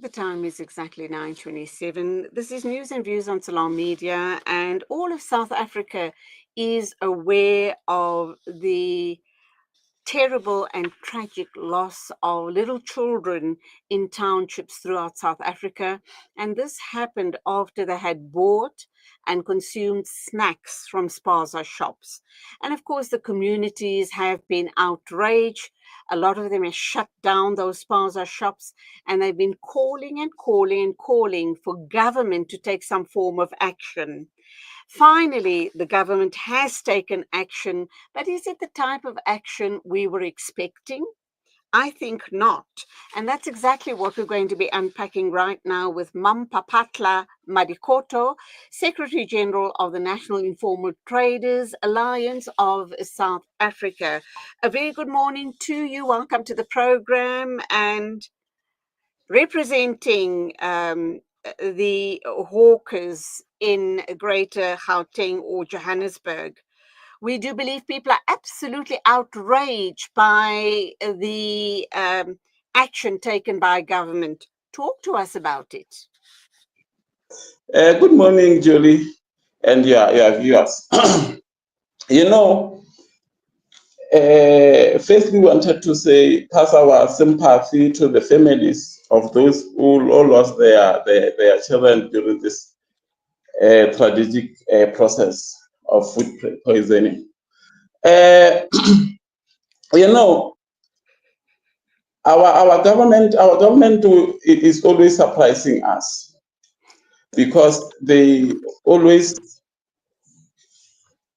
The time is exactly 9:27. This is News and Views on Salam Media, and all of South Africa is aware of the terrible and tragic loss of little children in townships throughout South Africa. And this happened after they had bought and consumed snacks from spaza shops. And of course, the communities have been outraged. A lot of them have shut down those spaza shops, and they've been calling and calling and calling for government to take some form of action. Finally, the government has taken action, but is it the type of action we were expecting? I think not. And that's exactly what we're going to be unpacking right now with Mampapatla Madikoto, Secretary General of the National Informal Traders Alliance of South Africa. A very good morning to you. Welcome to the program. And representing the hawkers in Greater Gauteng or Johannesburg, we do believe people are absolutely outraged by the action taken by government. Talk to us about it. Good morning, Julie, and your viewers. First we wanted to pass our sympathy to the families of those who all lost their children during this tragic process of food poisoning. Our government is always surprising us because they always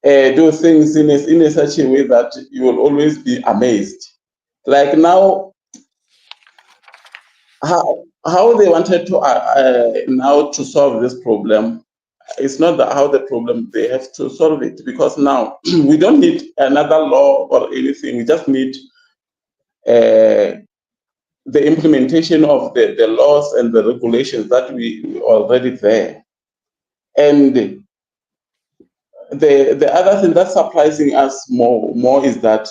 do things in such a way that you will always be amazed. Like now, how they wanted to now to solve this problem. It's not how the problem, they have to solve it, because now we don't need another law or anything. We just need the implementation of the laws and the regulations that we already there. And the other thing that's surprising us more is that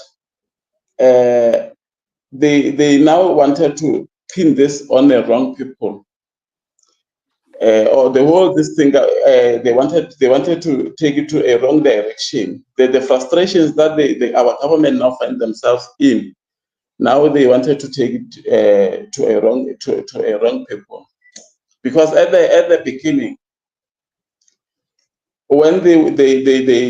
they now wanted to pin this on the wrong people, or the whole this thing. They wanted to take it to a wrong direction. The frustrations that our government now find themselves in, now they wanted to take it to a wrong people, because at the beginning, when they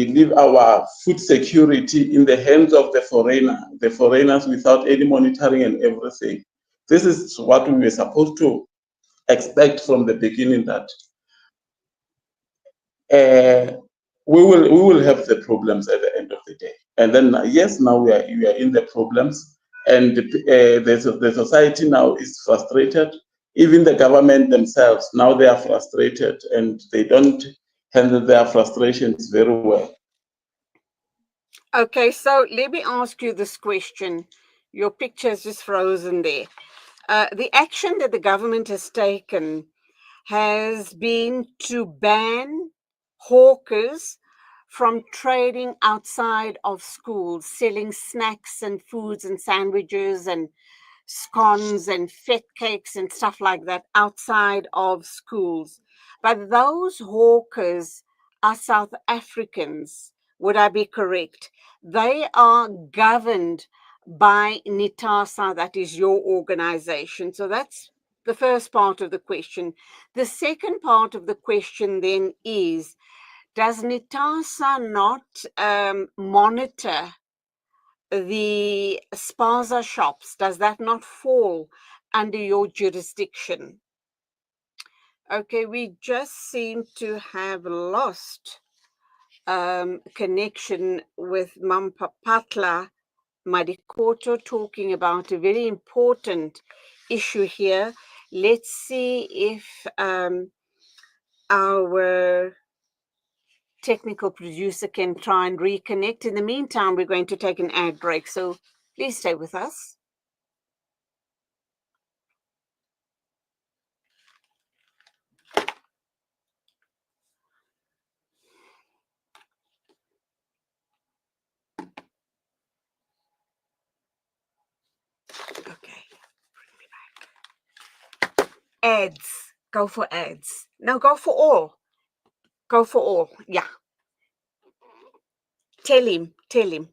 leave our food security in the hands of the foreigners without any monitoring and everything, this is what we were supposed to expect from the beginning, that we will have the problems at the end of the day. And then yes, now we are in the problems, and the society now is frustrated. Even the government themselves, now they are frustrated, and they don't handle their frustrations very well. Okay, so let me ask you this question. Your picture is just frozen there. The action that the government has taken has been to ban hawkers from trading outside of schools, selling snacks and foods and sandwiches and scones and fat cakes and stuff like that outside of schools. But those hawkers are South Africans. Would I be correct? They are governed by NITASA, that is your organization. So that's the first part of the question. The second part of the question then is, does NITASA not monitor the spaza shops? Does that not fall under your jurisdiction? Okay, we just seem to have lost connection with Mampapatla Madikoto talking about a very important issue here. Let's see if our technical producer can try and reconnect. In the meantime, we're going to take an ad break, so please stay with us. Okay, bring me back. ads. Go for ads. No, go for all. Go for all. Yeah. Tell him. Tell him.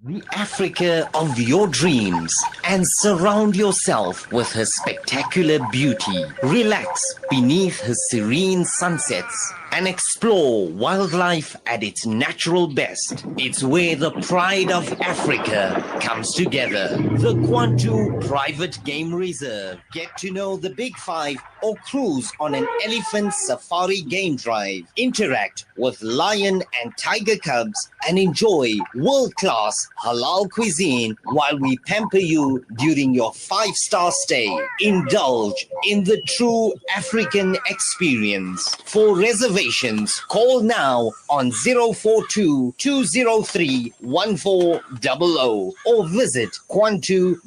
The Africa of your dreams, and surround yourself with her spectacular beauty. Relax beneath her serene sunsets and explore wildlife at its natural best. It's where the pride of Africa comes together. The Kwantu Private Game Reserve. Get to know the Big Five or cruise on an elephant safari game drive. Interact with lion and tiger cubs and enjoy world-class halal cuisine while we pamper you during your 5-star stay. Indulge in the true African experience. For reservations, call now on 042-203-1400 or visit kwantu.co.za.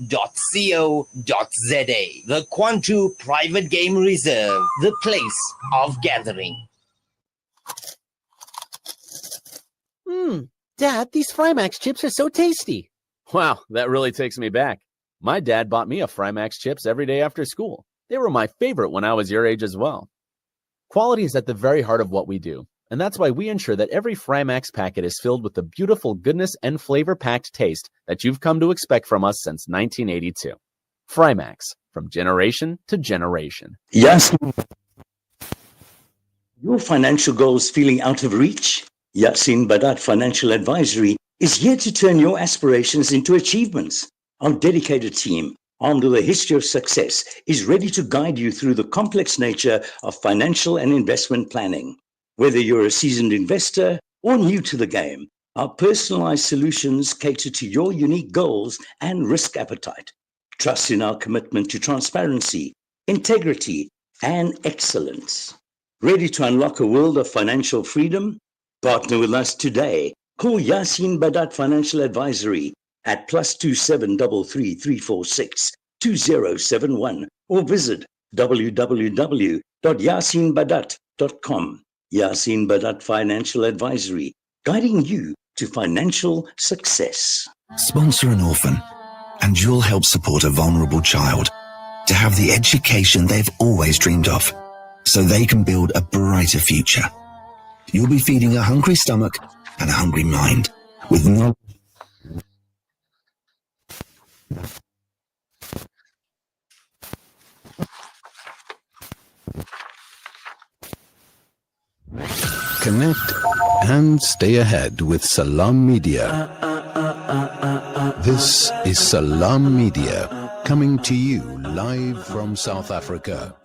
The Kwantu Private Game Reserve, the place of gathering. Dad, these Frymax chips are so tasty. Wow, that really takes me back. My dad bought me a Frymax chips every day after school. They were my favorite when I was your age as well. Quality is at the very heart of what we do, and that's why we ensure that every Frymax packet is filled with the beautiful goodness and flavor-packed taste that you've come to expect from us since 1982. Frymax, from generation to generation. Yes. Your financial goals feeling out of reach? Yasin Badat Financial Advisory is here to turn your aspirations into achievements. Our dedicated team, armed with a history of success, is ready to guide you through the complex nature of financial and investment planning. Whether you're a seasoned investor or new to the game, our personalized solutions cater to your unique goals and risk appetite. Trust in our commitment to transparency, integrity, and excellence. Ready to unlock a world of financial freedom? Partner with us today. Call Yasin Badat Financial Advisory at +27 33346 2071 or visit www.yasinbadat.com. Yasin Badat Financial Advisory, guiding you to financial success. Sponsor an orphan, and you'll help support a vulnerable child to have the education they've always dreamed of, so they can build a brighter future. You'll be feeding a hungry stomach and a hungry mind with no. Connect and stay ahead with Salam Media. This is Salam Media, coming to you live from South Africa.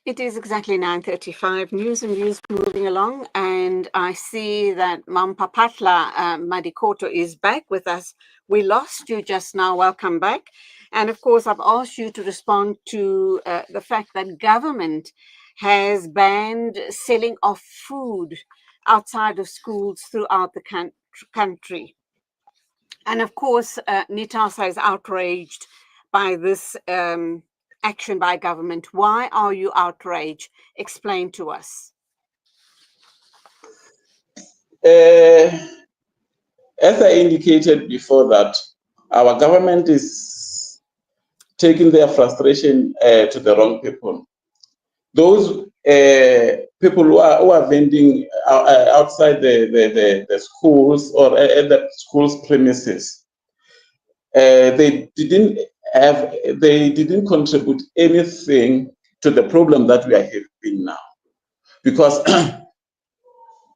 It is exactly 9:35. News and views moving along, and I see that Mampapatla Madikoto is back with us. We lost you just now. Welcome back. And of course, I've asked you to respond to the fact that government has banned selling of food outside of schools throughout the country. And of course, Nitasa is outraged by this action by government. Why are you outraged? Explain to us. As I indicated before, that our government is taking their frustration to the wrong people. Those people who are vending outside the schools or at the schools premises, they didn't contribute anything to the problem that we are having now, because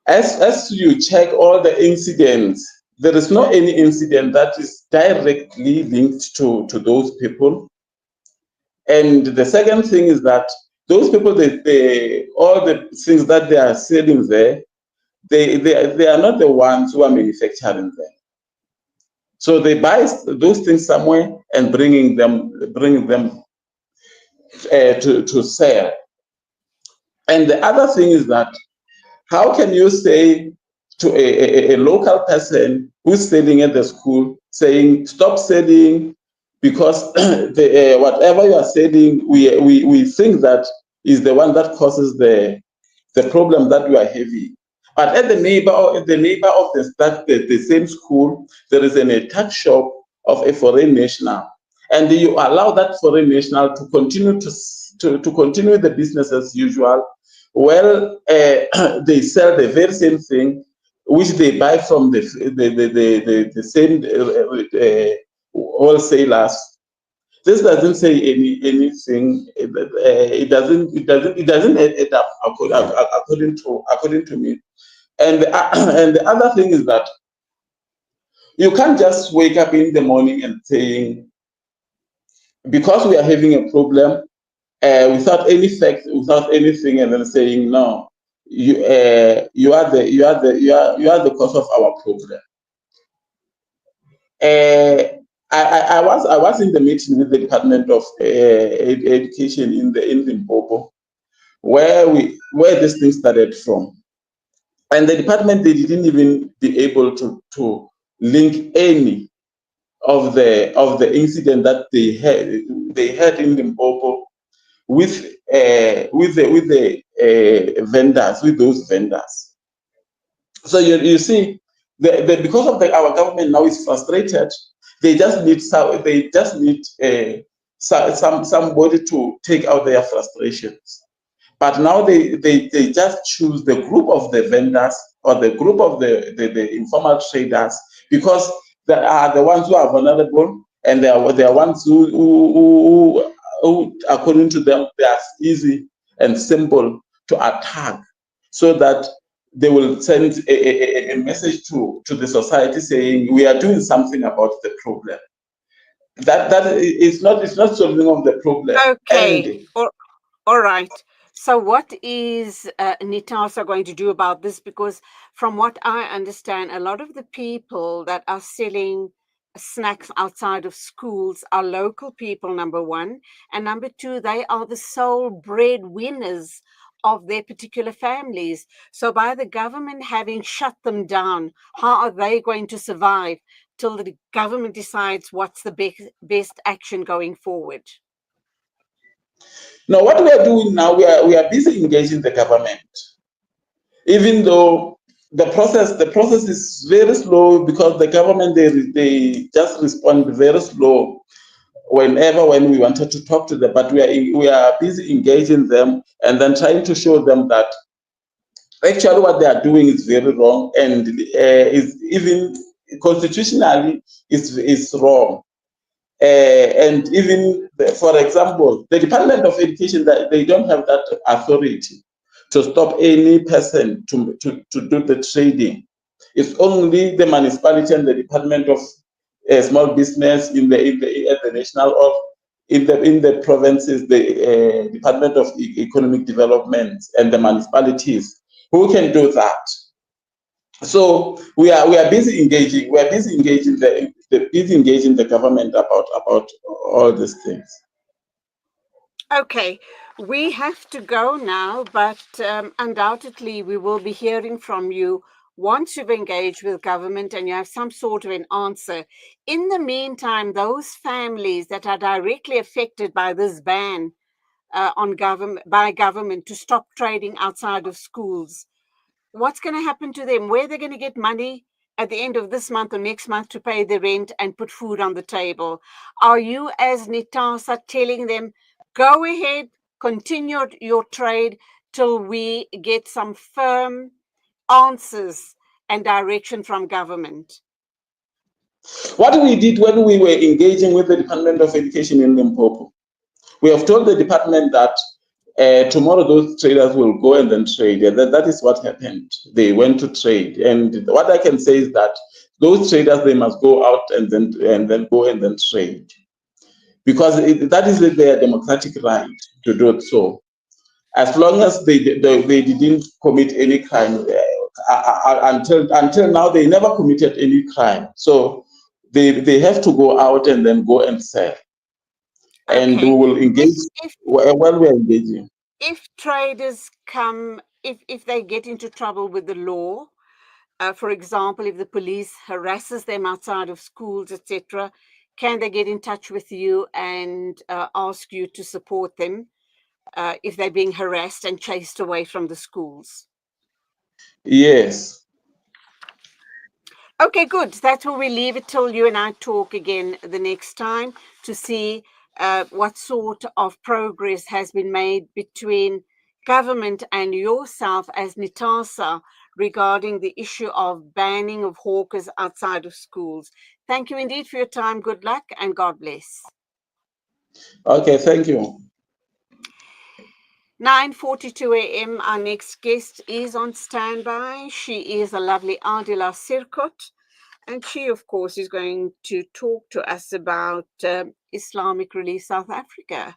as you check all the incidents, there is no any incident that is directly linked to those people. And the second thing is that those people, they all the things that they are selling there, they are not the ones who are manufacturing them. So they buy those things somewhere and bring them to sell. And the other thing is that, how can you say to a local person who's selling at the school, saying, stop selling because whatever you are selling, we think that is the one that causes the problem that we are having. But at the neighbor of the same school, there is an attack shop of a foreign national, and you allow that foreign national to continue to continue the business as usual. Well, they sell the very same thing, which they buy from the same wholesalers. This doesn't say anything. It doesn't add up according to me. And and the other thing is that you can't just wake up in the morning and saying, because we are having a problem, without any facts, without anything, and then saying no, you are the cause of our problem. I was in the meeting with the Department of Education in Limpopo, where this thing started from, and the department, they didn't even be able to link any of the incident that they had in Limpopo with the vendors, with those vendors. So you see, because of our government now is frustrated, they just need somebody to take out their frustrations. But now they just choose the group of the vendors or the group of the informal traders, because they are the ones who are vulnerable, and they are ones who according to them, they are easy and simple to attack, so that they will send a message to the society saying we are doing something about the problem. That is not, it's not solving of the problem. Okay. All right. So what is NITASA going to do about this? Because from what I understand, a lot of the people that are selling snacks outside of schools are local people, number one. And number two, they are the sole breadwinners of their particular families. So by the government having shut them down, how are they going to survive till the government decides what's the best action going forward? Now, what we are doing now, we are busy engaging the government, even though the process is very slow, because the government, they just respond very slow when we wanted to talk to them. But we are busy engaging them and then trying to show them that actually what they are doing is very wrong, and is even constitutionally is wrong. And even, for example, the Department of Education, that they don't have that authority to stop any person to do the trading. It's only the municipality and the Department of Small Business at the national, or in the provinces, the Department of Economic Development and the municipalities who can do that. So we are busy engaging. We are busy engaging the government about all these things. Okay, we have to go now, but undoubtedly we will be hearing from you once you've engaged with government and you have some sort of an answer. In the meantime, those families that are directly affected by this ban by government to stop trading outside of schools, what's going to happen to them? Where are they going to get money at the end of this month or next month to pay the rent and put food on the table? Are you, as NITASA, telling them, go ahead, continue your trade till we get some firm answers and direction from government? What we did when we were engaging with the Department of Education in Limpopo, we have told the department that tomorrow those traders will go and then trade. And that is what happened. They went to trade. And what I can say is that those traders, they must go out and then go and then trade, because that is their democratic right to do it. So as long as they didn't commit any crime, until now they never committed any crime. So they have to go out and then go and sell. Okay. And we will engage while we're engaging. If traders come, if they get into trouble with the law, For example, if the police harasses them outside of schools, etc., can they get in touch with you and ask you to support them if they're being harassed and chased away from the schools? Yes. Okay, good. That's where we leave it till you and I talk again the next time to see what sort of progress has been made between government and yourself as Nitasa regarding the issue of banning of hawkers outside of schools. Thank you indeed for your time. Good luck and God bless. Okay, thank you. 9:42 a.m. Our next guest is on standby. She is a lovely Adila Sirkot, and she, of course, is going to talk to us about Islamic Relief South Africa.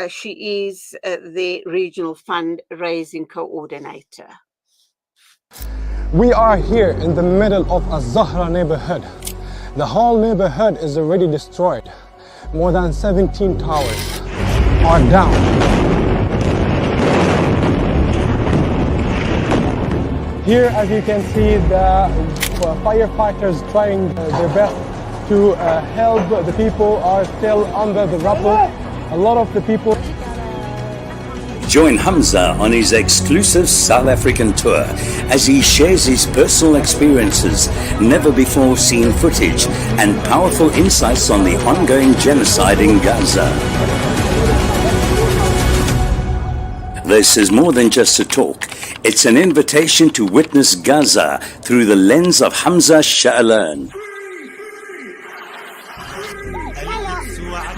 She is the regional fundraising coordinator. We are here in the middle of a Zahra neighborhood. The whole neighborhood is already destroyed. More than 17 towers are down. Here, as you can see, the firefighters trying their best to help. The people are still under the rubble. A lot of the people. Join Hamza on his exclusive South African tour as he shares his personal experiences, never before seen footage, and powerful insights on the ongoing genocide in Gaza. This is more than just a talk. It's an invitation to witness Gaza through the lens of Hamza Sha'alan.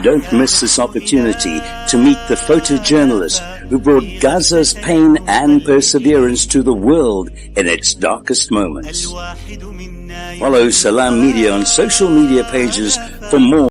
Don't miss this opportunity to meet the photojournalist who brought Gaza's pain and perseverance to the world in its darkest moments. Follow Salam Media on social media pages for more.